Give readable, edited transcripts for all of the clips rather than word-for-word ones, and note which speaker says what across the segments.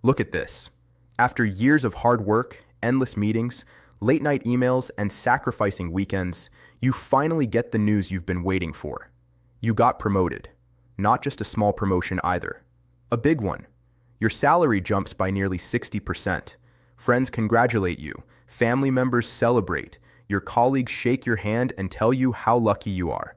Speaker 1: Look at this. After years of hard work, endless meetings, late-night emails, and sacrificing weekends, you finally get the news you've been waiting for. You got promoted. Not just a small promotion either. A big one. Your salary jumps by nearly 60%. Friends congratulate you. Family members celebrate. Your colleagues shake your hand and tell you how lucky you are.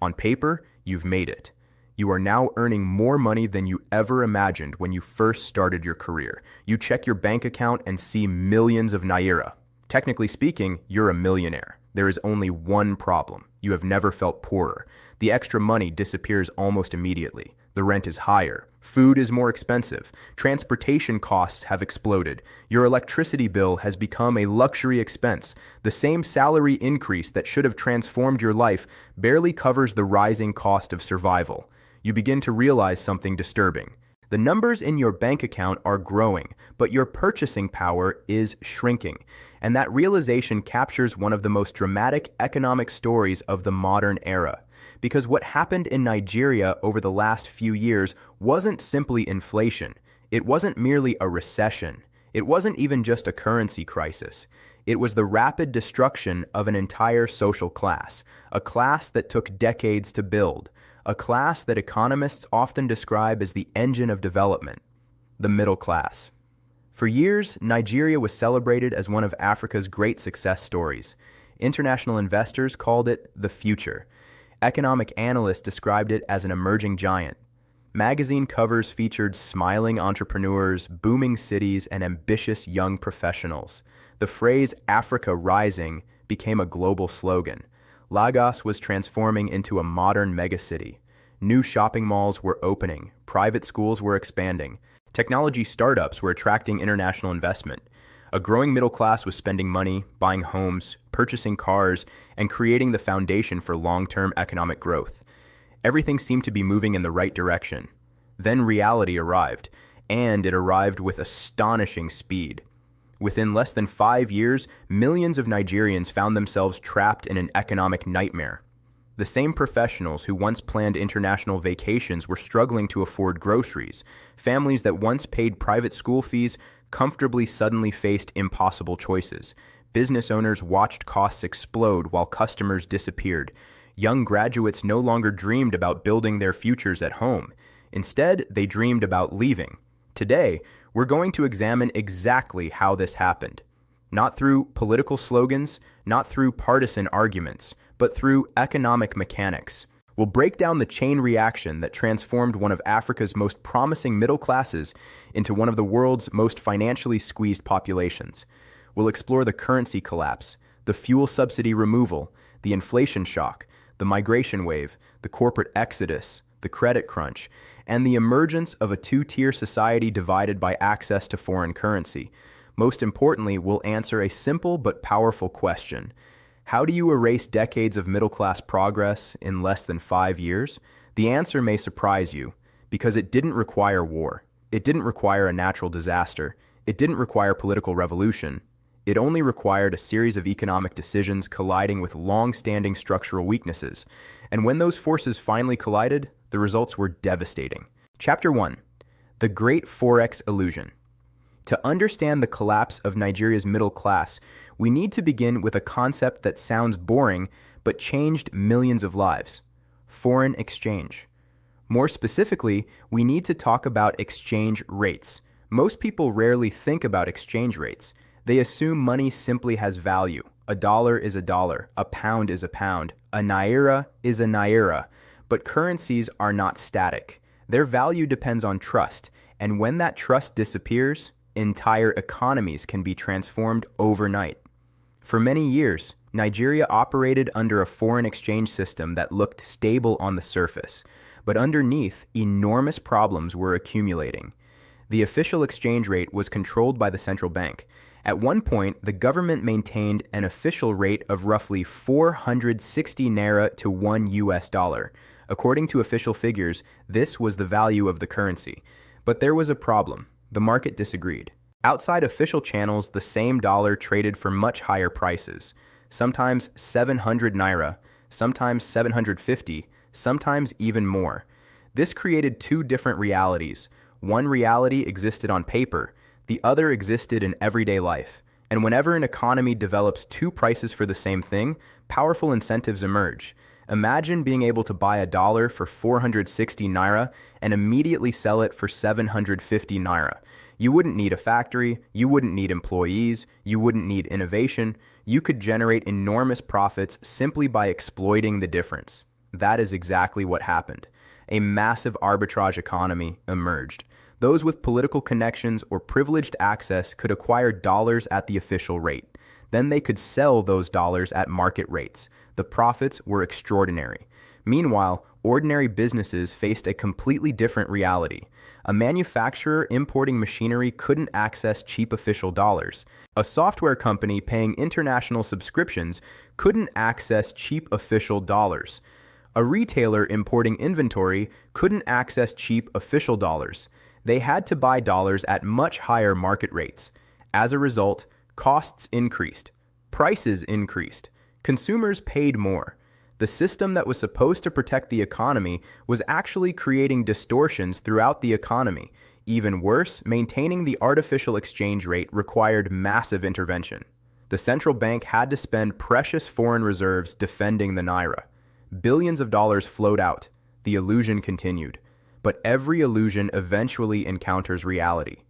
Speaker 1: On paper, you've made it. You are now earning more money than you ever imagined when you first started your career. You check your bank account and see millions of Naira. Technically speaking, you're a millionaire. There is only one problem. You have never felt poorer. The extra money disappears almost immediately. The rent is higher. Food is more expensive. Transportation costs have exploded. Your electricity bill has become a luxury expense. The same salary increase that should have transformed your life barely covers the rising cost of survival. You begin to realize something disturbing. The numbers in your bank account are growing, but your purchasing power is shrinking. And that realization captures one of the most dramatic economic stories of the modern era. Because what happened in Nigeria over the last few years wasn't simply inflation. It wasn't merely a recession. It wasn't even just a currency crisis. It was the rapid destruction of an entire social class, a class that took decades to build, a class that economists often describe as the engine of development, the middle class. For years, Nigeria was celebrated as one of Africa's great success stories. International investors called it the future. Economic analysts described it as an emerging giant. Magazine covers featured smiling entrepreneurs, booming cities, and ambitious young professionals. The phrase Africa Rising became a global slogan. Lagos was transforming into a modern megacity. New shopping malls were opening, private schools were expanding, technology startups were attracting international investment. A growing middle class was spending money, buying homes, purchasing cars, and creating the foundation for long-term economic growth. Everything seemed to be moving in the right direction. Then reality arrived, and it arrived with astonishing speed. Within less than 5 years, millions of Nigerians found themselves trapped in an economic nightmare. The same professionals who once planned international vacations were struggling to afford groceries. Families that once paid private school fees comfortably suddenly faced impossible choices. Business owners watched costs explode while customers disappeared. Young graduates no longer dreamed about building their futures at home. Instead, they dreamed about leaving. Today, we're going to examine exactly how this happened. Not through political slogans, not through partisan arguments, but through economic mechanics. We'll break down the chain reaction that transformed one of Africa's most promising middle classes into one of the world's most financially squeezed populations. We'll explore the currency collapse, the fuel subsidy removal, the inflation shock, the migration wave, the corporate exodus, the credit crunch, and the emergence of a two-tier society divided by access to foreign currency. Most importantly, we'll answer a simple but powerful question. How do you erase decades of middle-class progress in less than 5 years? The answer may surprise you, because it didn't require war. It didn't require a natural disaster. It didn't require political revolution. It only required a series of economic decisions colliding with long-standing structural weaknesses. And when those forces finally collided, the results were devastating. Chapter 1. The Great Forex Illusion. To understand the collapse of Nigeria's middle class, we need to begin with a concept that sounds boring but changed millions of lives: foreign exchange. More specifically, we need to talk about exchange rates. Most people rarely think about exchange rates. They assume money simply has value. A dollar is a dollar, a pound is a pound, a naira is a naira. But currencies are not static. Their value depends on trust, and when that trust disappears, entire economies can be transformed overnight. For many years, Nigeria operated under a foreign exchange system that looked stable on the surface, but underneath, enormous problems were accumulating. The official exchange rate was controlled by the central bank. At one point, the government maintained an official rate of roughly 460 Naira to $1. According to official figures, this was the value of the currency. But there was a problem. The market disagreed. Outside official channels, the same dollar traded for much higher prices, sometimes 700 Naira, sometimes 750, sometimes even more. This created two different realities. One reality existed on paper, the other existed in everyday life. And whenever an economy develops two prices for the same thing, powerful incentives emerge. Imagine being able to buy a dollar for 460 Naira and immediately sell it for 750 Naira. You wouldn't need a factory, you wouldn't need employees, you wouldn't need innovation. You could generate enormous profits simply by exploiting the difference. That is exactly what happened. A massive arbitrage economy emerged. Those with political connections or privileged access could acquire dollars at the official rate. Then they could sell those dollars at market rates. The profits were extraordinary. Meanwhile, ordinary businesses faced a completely different reality. A manufacturer importing machinery couldn't access cheap official dollars. A software company paying international subscriptions couldn't access cheap official dollars. A retailer importing inventory couldn't access cheap official dollars. They had to buy dollars at much higher market rates. As a result, costs increased, prices increased, consumers paid more. The system that was supposed to protect the economy was actually creating distortions throughout the economy. Even worse, maintaining the artificial exchange rate required massive intervention. The central bank had to spend precious foreign reserves defending the Naira. Billions of dollars flowed out. The illusion continued. But every illusion eventually encounters reality.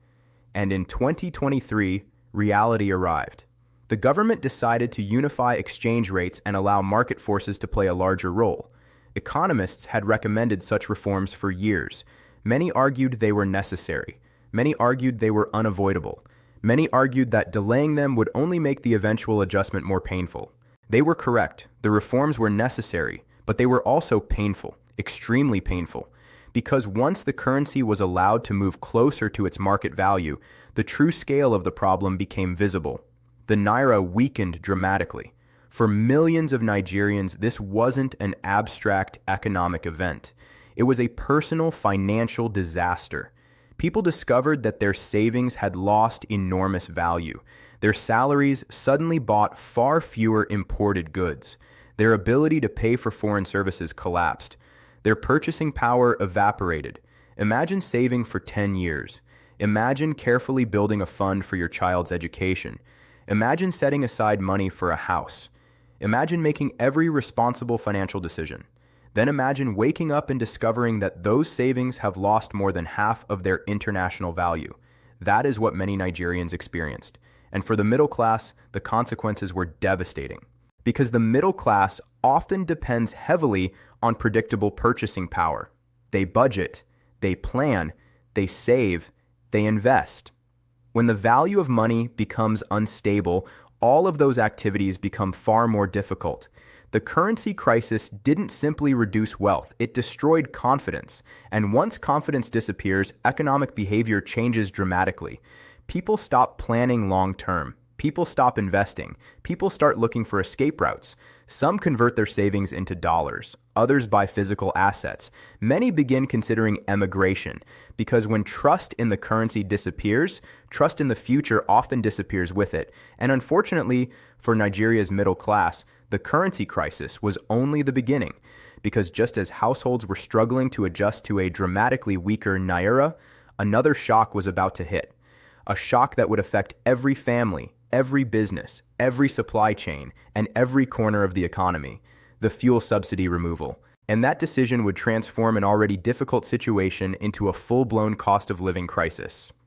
Speaker 1: And in 2023, reality arrived. The government decided to unify exchange rates and allow market forces to play a larger role. Economists had recommended such reforms for years. Many argued they were necessary. Many argued they were unavoidable. Many argued that delaying them would only make the eventual adjustment more painful. They were correct. The reforms were necessary, but they were also painful, extremely painful. Because once the currency was allowed to move closer to its market value, the true scale of the problem became visible. The Naira weakened dramatically. For millions of Nigerians, this wasn't an abstract economic event. It was a personal financial disaster. People discovered that their savings had lost enormous value. Their salaries suddenly bought far fewer imported goods. Their ability to pay for foreign services collapsed. Their purchasing power evaporated. Imagine saving for 10 years. Imagine carefully building a fund for your child's education. Imagine setting aside money for a house. Imagine making every responsible financial decision. Then imagine waking up and discovering that those savings have lost more than half of their international value. That is what many Nigerians experienced. And for the middle class, the consequences were devastating. Because the middle class often depends heavily on predictable purchasing power. They budget, they plan, they save, they invest. When the value of money becomes unstable, all of those activities become far more difficult. The currency crisis didn't simply reduce wealth, it destroyed confidence. And once confidence disappears, economic behavior changes dramatically. People stop planning long-term. People stop investing. People start looking for escape routes. Some convert their savings into dollars. Others buy physical assets. Many begin considering emigration, because when trust in the currency disappears, trust in the future often disappears with it. And unfortunately, for Nigeria's middle class, the currency crisis was only the beginning, because just as households were struggling to adjust to a dramatically weaker Naira, another shock was about to hit. A shock that would affect every family, every business, every supply chain, and every corner of the economy: the fuel subsidy removal. And that decision would transform an already difficult situation into a full-blown cost of living crisis.